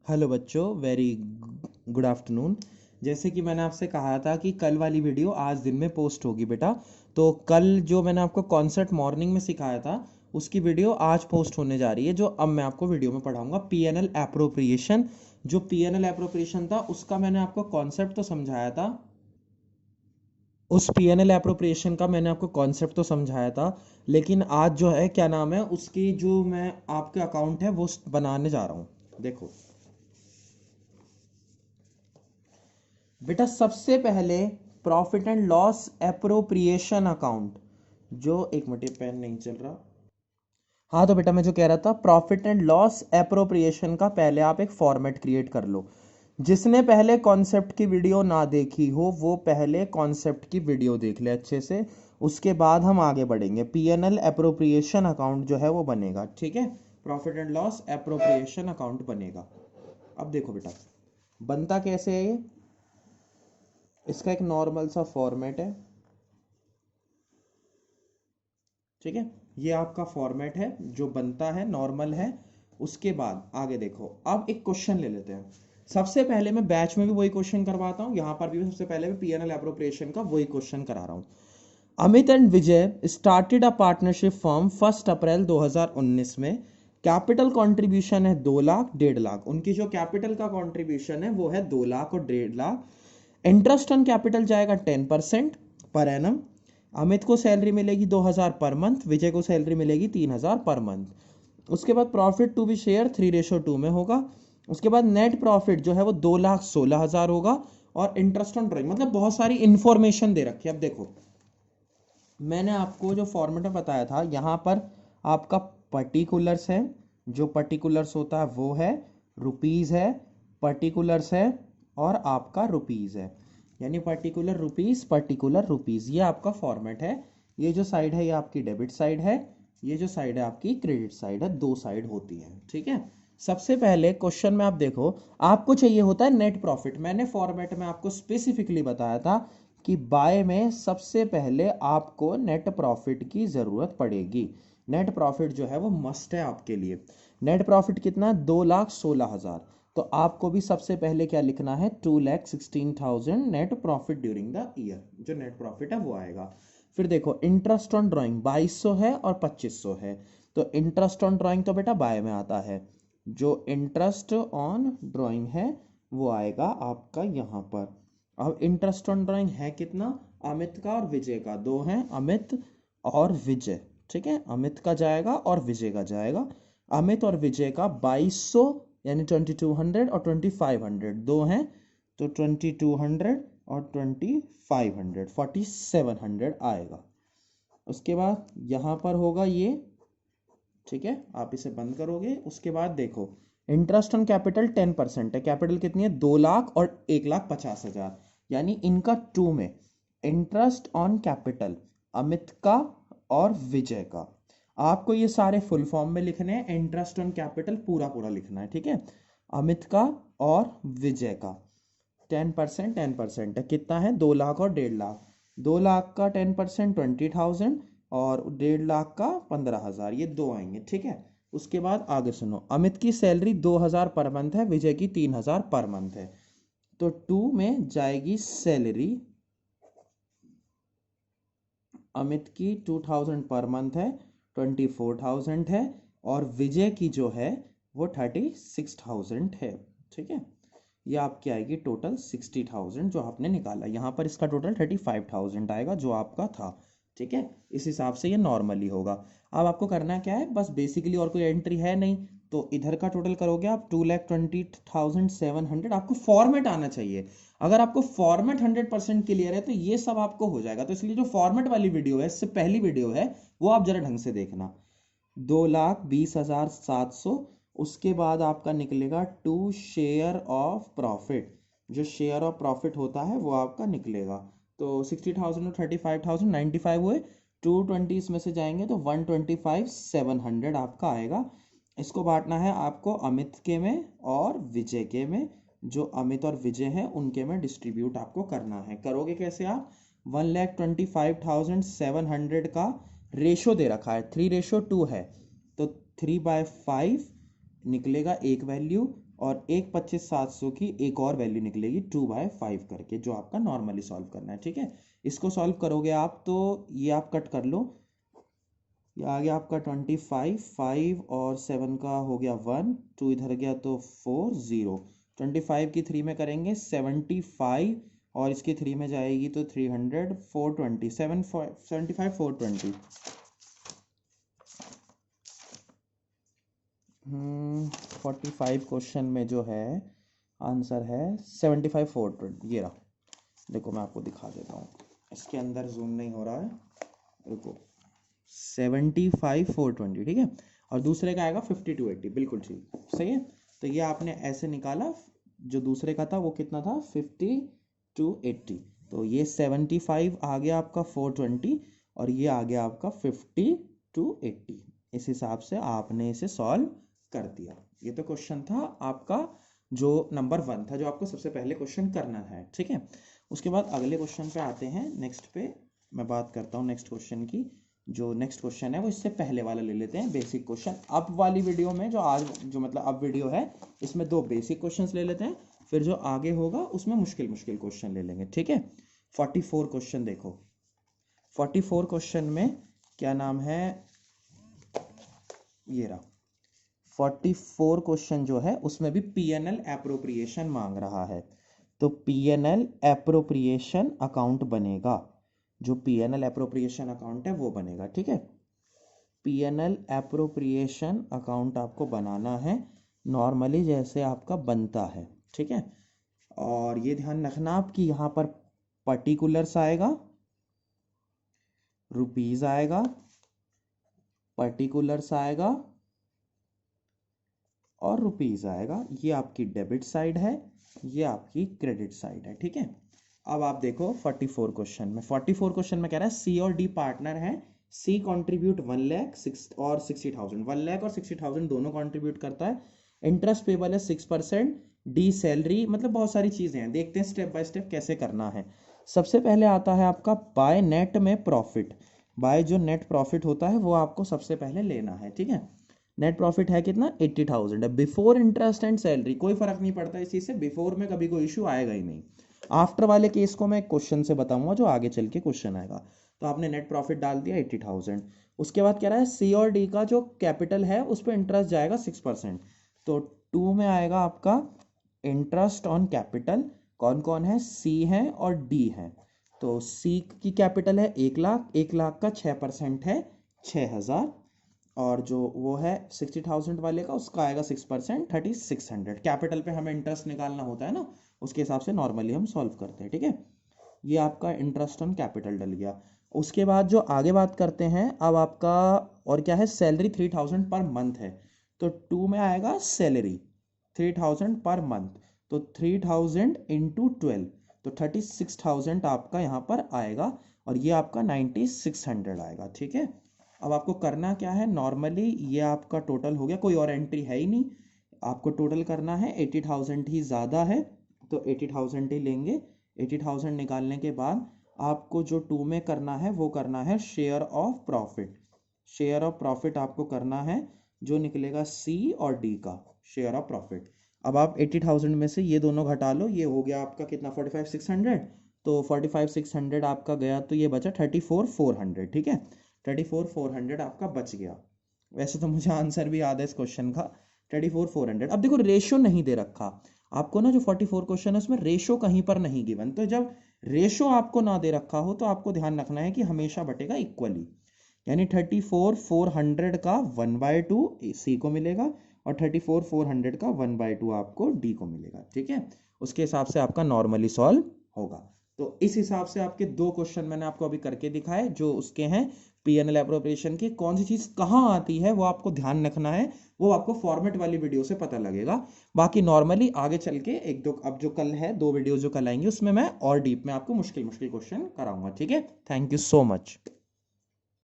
Hello बच्चों, very good afternoon. जैसे कि मैंने आपसे कहा था कि कल वाली वीडियो आज दिन में पोस्ट होगी बेटा। तो कल जो मैंने आपको कॉन्सेप्ट मॉर्निंग में सिखाया था उसकी वीडियो आज पोस्ट होने जा रही है, जो अब मैं आपको वीडियो में पढ़ाऊंगा। पीएनएल एप्रोप्रिएशन, जो पीएनएल एप्रोप्रिएशन था उसका मैंने आपको कॉन्सेप्ट तो समझाया था। उस पीएनएल एप्रोप्रिएशन का मैंने आपको कॉन्सेप्ट तो समझाया था, लेकिन आज जो है क्या नाम है उसकी, जो मैं आपके अकाउंट है वो बनाने जा रहा हूँ। देखो बेटा, सबसे पहले profit and loss appropriation account, जो एक मिनट, ये पेन नहीं चल रहा। हाँ तो बेटा, मैं जो कह रहा था, प्रॉफिट एंड लॉस एप्रोप्रिएशन का पहले आप एक फॉर्मेट क्रिएट कर लो। जिसने पहले कॉन्सेप्ट की वीडियो ना देखी हो वो पहले कॉन्सेप्ट की वीडियो देख ले अच्छे से, उसके बाद हम आगे बढ़ेंगे। पीएनएल एप्रोप्रिएशन अकाउंट जो है वो बनेगा, ठीक है। Profit and loss appropriation account बनेगा। अब देखो बेटा, बनता कैसे है ये। इसका एक नॉर्मल सा फॉर्मेट है, ठीक है। ये आपका फॉर्मेट है जो बनता है, नॉर्मल है। उसके बाद आगे देखो, अब एक क्वेश्चन ले लेते हैं। सबसे पहले मैं बैच में भी वही क्वेश्चन करवाता हूं, यहां पर भी सबसे पहले मैं पीएनएल एप्रोप्रिएशन का वही क्वेश्चन करा रहा हूं। Amit and Vijay started a partnership firm 1 अप्रैल 2019 में। कैपिटल कंट्रीब्यूशन है 2 लाख 1.5 लाख। उनकी जो कैपिटल का कंट्रीब्यूशन है वो है 2 लाख और 1.5 लाख। इंटरेस्ट ऑन कैपिटल जाएगा 10% पर एनम। अमित को सैलरी मिलेगी 2,000 पर मंथ, विजय को सैलरी मिलेगी 3,000 पर मंथ। उसके बाद प्रॉफिट टू बी शेयर 3:2 में होगा। उसके बाद नेट प्रॉफिट जो है वो 2,16,000 होगा। और इंटरेस्ट ऑन ड्राइंग, मतलब बहुत सारी इंफॉर्मेशन दे रखी है। अब देखो, मैंने आपको जो फॉर्मेट में बताया था, यहाँ पर आपका पर्टिकुलर्स है, जो पर्टिकुलर्स होता है वो है रुपीज़ है, पर्टिकुलर्स है, और आपका रुपीज़ है। यानी पर्टिकुलर रुपीज़, ये आपका फॉर्मेट है। ये जो साइड है ये आपकी डेबिट साइड है, ये जो साइड है आपकी क्रेडिट साइड है। दो साइड होती है, ठीक है। सबसे पहले क्वेश्चन में आप देखो, आपको चाहिए होता है नेट प्रॉफिट। मैंने फॉर्मेट में आपको स्पेसिफिकली बताया था कि बाय में सबसे पहले आपको नेट प्रॉफिट की जरूरत पड़ेगी। नेट प्रॉफिट जो है वो मस्ट है आपके लिए। नेट प्रॉफिट कितना, 2,16,000। तो आपको भी सबसे पहले क्या लिखना है, 2,16,000 net profit during the year, जो नेट प्रॉफिट है वो आएगा। फिर देखो, इंटरेस्ट ऑन ड्राइंग 2,200 है और 2,500 है। तो इंटरेस्ट ऑन ड्राइंग तो बेटा बाय में आता है। जो इंटरेस्ट ऑन ड्राइंग है वो आएगा आपका यहाँ पर। अब इंटरेस्ट ऑन ड्राइंग है कितना, अमित का और विजय का, दो हैं, अमित और विजय, ठीक है। अमित का जाएगा और विजय का जाएगा। अमित और विजय का 2,200 यानी 2,200 और 2,500 दो हैं, तो 2,200 और 2,500 4,700 आएगा। उसके बाद यहाँ पर होगा ये, ठीक है। आप इसे बंद करोगे। उसके बाद देखो, इंटरेस्ट ऑन कैपिटल 10% है। कैपिटल कितनी है, 2 लाख और 1,50,000। यानी इनका टू में इंटरेस्ट ऑन कैपिटल अमित का और विजय का, आपको ये सारे फुल फॉर्म में लिखने हैं। इंटरेस्ट ऑन कैपिटल पूरा पूरा लिखना है, ठीक है। अमित का और विजय का 10% है। कितना है, 2 लाख और 1.5 लाख। 2 लाख का 10% 20,000 और 1.5 लाख का 15,000, ये दो आएंगे, ठीक है। उसके बाद आगे सुनो, अमित की सैलरी 2,000 पर मंथ है, विजय की 3,000 पर मंथ है। तो 2 में जाएगी सैलरी, अमित की 2,000 पर मंथ है, 24,000 है। और विजय की जो है वो 36,000 है, ठीक है। ये आपकी आएगी टोटल 60,000 जो आपने निकाला। यहाँ पर इसका टोटल 35,000 आएगा जो आपका था, ठीक है। इस हिसाब से ये नॉर्मली होगा। अब आपको करना क्या है, बस बेसिकली और कोई एंट्री है नहीं, तो इधर का टोटल करोगे आप 2,20,700। आपको फॉर्मेट आना चाहिए। अगर आपको फॉर्मेट 100% क्लियर है तो ये सब आपको हो जाएगा। तो इसलिए जो फॉर्मेट वाली वीडियो है, इससे पहली वीडियो है, वो आप जरा ढंग से देखना। 2,20,700। उसके बाद आपका निकलेगा टू शेयर ऑफ प्रॉफिट। जो शेयर ऑफ प्रॉफिट होता है वो आपका निकलेगा। तो 60,000 और 35,000 95 हुए। 220 इसमें से जाएंगे तो 125,700 आपका आएगा। इसको बांटना है आपको अमित के में और विजय के में। जो अमित और विजय हैं उनके में डिस्ट्रीब्यूट आपको करना है। करोगे कैसे आप, 1,25,700 का रेशो दे रखा है, 3:2 है। तो 3/5 निकलेगा एक वैल्यू। और एक 25,700 की एक और वैल्यू निकलेगी 2/5 करके, जो आपका नॉर्मली सॉल्व करना है। ठीक है, इसको सॉल्व करोगे आप तो ये आप कट कर लो, ये आ गया आपका 25, 5 और 7 का हो गया 1, 2 इधर गया तो 4, 0। 25 की 3 में करेंगे 75 और इसकी 3 में जाएगी तो 300, 420, 75, 420। 45 क्वेश्चन में जो है आंसर है 75, 420। ये रहा, देखो मैं आपको दिखा देता हूँ, इसके अंदर जूम नहीं हो रहा है, रुको। 75, 420, ठीक है। और दूसरे का आएगा 52, 80, बिल्कुल ठीक, सही है। तो ये आपने ऐसे निकाला, जो दूसरे का था वो कितना था 52, 80। तो ये 75 आ गया आपका 420 और ये आ गया आपका 52, 80। इस हिसाब से आपने इसे सॉल्व कर दिया। ये तो क्वेश्चन था आपका जो नंबर 1 था, जो आपको सबसे पहले क्वेश्चन करना है। ठीक है, उसके बाद अगले क्वेश्चन पे आते हैं। नेक्स्ट पे मैं बात करता हूँ नेक्स्ट क्वेश्चन की। जो नेक्स्ट क्वेश्चन है वो इससे पहले वाला ले लेते हैं, बेसिक क्वेश्चन। अब वाली वीडियो में जो आज जो मतलब अब वीडियो है इसमें 2 बेसिक क्वेश्चंस ले लेते हैं, फिर जो आगे होगा उसमें मुश्किल मुश्किल क्वेश्चन ले लेंगे। ठीक है, 44 क्वेश्चन देखो। 44 क्वेश्चन में क्या नाम है, ये रहा 44 क्वेश्चन जो है उसमें भी पीएनएल एप्रोप्रिएशन मांग रहा है। तो पीएनएल एप्रोप्रिएशन अकाउंट बनेगा, जो पीएनएल एप्रोप्रिएशन अकाउंट है वो बनेगा। ठीक है, पीएनएल एप्रोप्रिएशन अकाउंट आपको बनाना है नॉर्मली जैसे आपका बनता है। ठीक है, और ये ध्यान रखना आप कि यहाँ पर पर्टिकुलर्स आएगा, रुपीज आएगा, पर्टिकुलर्स आएगा और रुपीज आएगा। ये आपकी डेबिट साइड है, ये आपकी क्रेडिट साइड है। ठीक है, अब आप देखो 44 क्वेश्चन में, 44 क्वेश्चन में कह रहा है सी और डी पार्टनर हैं। सी कंट्रीब्यूट 1 लाख और 60,000, 1 लाख और 60,000 दोनों कंट्रीब्यूट करता है। इंटरेस्ट पेबल है 6%, डी सैलरी, मतलब बहुत सारी चीजें हैं। देखते हैं स्टेप बाय स्टेप कैसे करना है। सबसे पहले आता है आपका बाय नेट में प्रॉफिट। बाय जो नेट प्रॉफिट होता है वो आपको सबसे पहले लेना है। ठीक है, नेट प्रॉफिट है कितना 80,000 है। बिफोर इंटरेस्ट एंड सैलरी, कोई फर्क नहीं पड़ता इस चीज से, बिफोर में कभी कोई इशू आएगा ही नहीं। आफ्टर वाले केस को मैं क्वेश्चन से बताऊंगा जो आगे चल के क्वेश्चन आएगा। तो आपने नेट प्रॉफिट डाल दिया 80,000। उसके बाद कह रहा है सी और डी का जो कैपिटल है उस पर इंटरेस्ट जाएगा 6%। तो 2 में आएगा आपका इंटरेस्ट ऑन कैपिटल। कौन कौन है, सी है और डी है। तो सी की कैपिटल है 1 लाख, 1 लाख का 6% है 6,000, और जो वो है 60,000 वाले का उसका आएगा 6%, 3600। कैपिटल पे हमें इंटरेस्ट निकालना होता है ना, उसके हिसाब से नॉर्मली हम सॉल्व करते हैं। ठीक है, ये आपका इंटरेस्ट ऑन कैपिटल डल गया। उसके बाद जो आगे बात करते हैं अब आपका, और क्या है, सैलरी 3,000 पर मंथ है। तो 2 में आएगा सैलरी 3,000 पर मंथ, तो 3,000 इंटू 12, तो 36,000 आपका यहाँ पर आएगा, और ये आपका 9,600 आएगा। ठीक है, अब आपको करना क्या है, नॉर्मली ये आपका टोटल हो गया, कोई और एंट्री है ही नहीं, आपको टोटल करना है। 80,000 ही ज़्यादा है तो 80,000 ही लेंगे। 80,000 निकालने के बाद आपको जो 2 में करना है वो करना है share of profit. Share of profit आपको करना है, जो निकलेगा सी और डी का शेयर ऑफ प्रॉफिट। अब आप 80,000 में से ये दोनों घटा लो, ये हो गया आपका कितना 45,600, तो 45,600 आपका गया, तो ये बचा 34,400। ठीक है, 34,400 आपका बच गया। वैसे तो मुझे आंसर भी याद है इस क्वेश्चन का, 34,400। अब देखो रेशो नहीं दे रखा आपको ना, जो 44 क्वेश्चन है उसमें रेशो कहीं पर नहीं गिवन। तो जब रेशो आपको ना दे रखा हो तो आपको ध्यान रखना है कि हमेशा बटेगा इक्वली, यानी 34,400 का 1/2 सी को मिलेगा और 34,400 का 1/2 आपको डी को मिलेगा। ठीक है, उसके हिसाब से आपका नॉर्मली सॉल्व होगा। तो इस हिसाब से आपके 2 क्वेश्चन मैंने आपको अभी करके दिखाए, जो उसके हैं पीएनएल एप्रोप्रिएशन की। कौन सी चीज कहाँ आती है वो आपको ध्यान रखना है, वो आपको फॉर्मेट वाली वीडियो से पता लगेगा। बाकी नॉर्मली आगे चल के 1-2 अब जो कल है 2 वीडियो जो कल आएंगे उसमें मैं और डीप में आपको मुश्किल मुश्किल क्वेश्चन कराऊंगा। ठीक है, थैंक यू सो मच।